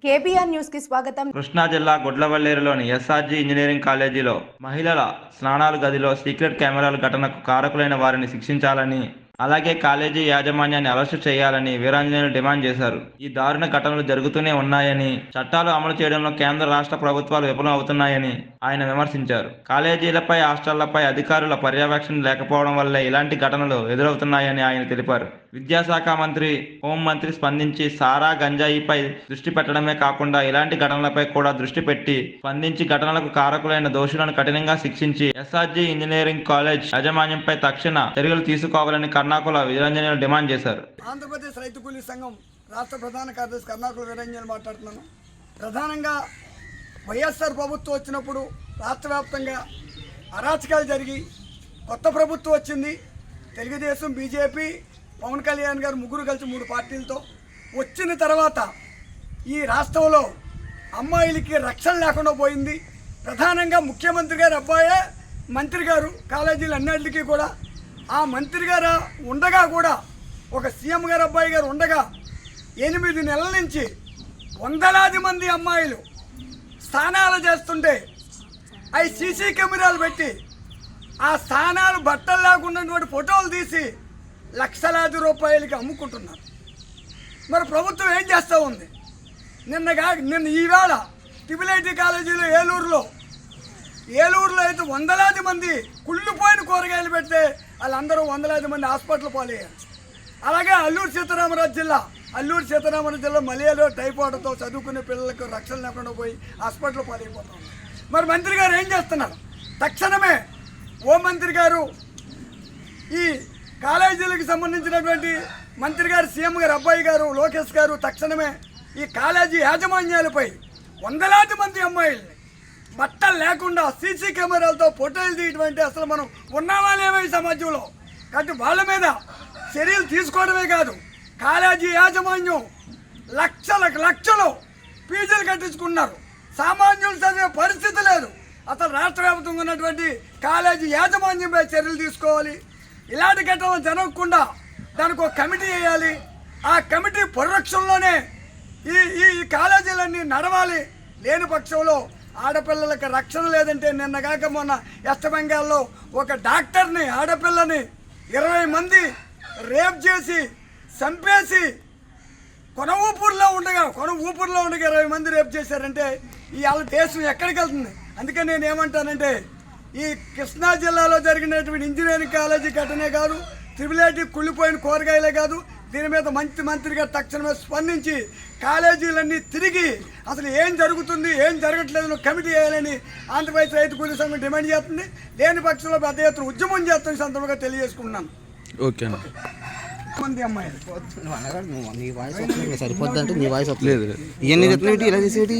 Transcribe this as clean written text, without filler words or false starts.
KBR news కి స్వాగతం. కృష్ణా జిల్లా గుడ్లవల్లేరులోని ఎస్ఆర్జీ ఇంజనీరింగ్ కాలేజీలో మహిళల స్నానాల గదిలో సీక్రెట్ కెమెరాల ఘటనకు కారకులైన వారిని శిక్షించాలని, అలాగే కాలేజీ యాజమాన్యాన్ని అరెస్టు చేయాలని వీరాంజనేయులు డిమాండ్ చేశారు. ఈ దారుణ ఘటనలు జరుగుతూనే ఉన్నాయని, చట్టాలు అమలు చేయడంలో కేంద్ర రాష్ట్ర ప్రభుత్వాలు విఫలం అవుతున్నాయని ఆయన విమర్శించారు. కాలేజీలపై, హాస్టళ్లపై అధికారుల పర్యవేక్షణ లేకపోవడం వల్లే ఇలాంటి ఘటనలు ఎదురవుతున్నాయని ఆయన తెలిపారు. విద్యాశాఖ మంత్రి, హోంమంత్రి స్పందించి సారా, గంజాయిపై దృష్టి పెట్టడమే కాకుండా ఇలాంటి ఘటనలపై కూడా దృష్టి పెట్టి స్పందించి ఘటనలకు కారకులైన దోషులను కఠినంగా శిక్షించి ఎస్ఆర్జీ ఇంజనీరింగ్ కాలేజ్ యాజమాన్యంపై తక్షణ చర్యలు తీసుకోవాలని కర్ణాకుల వీరాంజనేయులు డిమాండ్ చేశారు. ఆంధ్రప్రదేశ్ రైతు కూలీ సంఘం రాష్ట్ర ప్రధాన కార్యదర్శి కర్ణాకుల వీరాంజనేయులు మాట్లాడుతున్నాను. ప్రధానంగా వైఎస్ఆర్ ప్రభుత్వం వచ్చినప్పుడు రాష్ట్ర వ్యాప్తంగా అరాచకాలు జరిగి కొత్త ప్రభుత్వం వచ్చింది. తెలుగుదేశం, బీజేపీ, పవన్ కళ్యాణ్ గారు ముగ్గురు కలిసి 3 పార్టీలతో వచ్చిన తర్వాత ఈ రాష్ట్రంలో అమ్మాయిలకి రక్షణ లేకుండా పోయింది. ప్రధానంగా ముఖ్యమంత్రి గారు అబ్బాయే మంత్రి గారు కాలేజీలు అన్నింటికీ కూడా. ఆ మంత్రి గారు ఉండగా కూడా, ఒక సీఎం గారు అబ్బాయి గారు ఉండగా 8 నెలల నుంచి వందలాది మంది అమ్మాయిలు స్నానాలు చేస్తుంటే అవి సీసీ కెమెరాలు పెట్టి ఆ స్నానాలు బట్టలు లేకుండా ఫోటోలు తీసి లక్షలాది రూపాయలకి అమ్ముకుంటున్నారు. మరి ప్రభుత్వం ఏం చేస్తూ ఉంది? నిన్న ఈవేళ ట్రిపుల్ కాలేజీలో ఏలూరులో అయితే వందలాది మంది కుళ్ళిపోయిన కూరగాయలు పెడితే వాళ్ళందరూ వందలాది మంది హాస్పిటల్ పాలయ్యారు. అలాగే అల్లూరు సీతారామరాజు జిల్లా మలేరియా, టైఫాయిడ్తో చదువుకునే పిల్లలకు రక్షణ లేకుండా పోయి హాస్పిటల్ పాలైపోతాం. మరి మంత్రి గారు ఏం చేస్తున్నారు? తక్షణమే హోంమంత్రి గారు, ఈ కాలేజీలకు సంబంధించినటువంటి మంత్రి గారు, సీఎం గారు అబ్బాయి గారు లోకేష్ గారు తక్షణమే ఈ కాలేజీ యాజమాన్యాలపై వందలాది మంది అమ్మాయిల్ని బట్టలు లేకుండా సీసీ కెమెరాలతో ఫోటోలు తీయటువంటి అసలు మనం ఉన్నామా లేమో ఈ సమాజంలో. కాబట్టి వాళ్ళ మీద చర్యలు తీసుకోవడమే కాదు, కాలేజీ యాజమాన్యం లక్షలు ఫీజులు కట్టించుకున్నారు. సామాన్యులు చదివే పరిస్థితి లేదు. అసలు రాష్ట్ర వ్యాప్తంగా ఉన్నటువంటి కాలేజీ యాజమాన్యంపై చర్యలు తీసుకోవాలి. ఇలాంటి ఘటనలు జరగకుండా దానికి ఒక కమిటీ వేయాలి. ఆ కమిటీ పరిరక్షణలోనే ఈ కాలేజీలన్నీ నడవాలి. లేని పక్షంలో ఆడపిల్లలకు రక్షణ లేదంటే, నిన్నగాక మొన్న వెస్ట్ బెంగాల్లో ఒక డాక్టర్ని, ఆడపిల్లని 20 మంది రేప్ చేసి చంపేసి కొన ఊపిరిలో ఉండగా 20 మంది రేప్ చేశారంటే ఇవాళ దేశం ఎక్కడికి వెళ్తుంది? అందుకే నేను ఏమంటానంటే, ఈ కృష్ణా జిల్లాలో జరిగినటువంటి ఇంజనీరింగ్ కాలేజీ ఘటనే కాదు, ట్రిపుల్ కుళ్ళిపోయిన కూరగాయలే కాదు, దీని మీద మంత్రి గారు తక్షణమే స్పందించి కాలేజీలన్నీ తిరిగి అసలు ఏం జరుగుతుంది, ఏం జరగట్లేదు కమిటీ వేయాలని ఆంధ్రప్రదేశ్ రైతు కూలీ సంఘం డిమాండ్ చేస్తుంది. లేని పక్షంలో పెద్ద ఎత్తున ఉద్యమం చేస్తున్న సందర్భంగా తెలియజేసుకుంటున్నాను. ఓకే మంది అమ్మాయిలు సరిపోద్ది అంటే నీ వాయిస్ వస్తలేదు. ఇవన్నీ చెప్తున్నాయి ఇలా చేసేది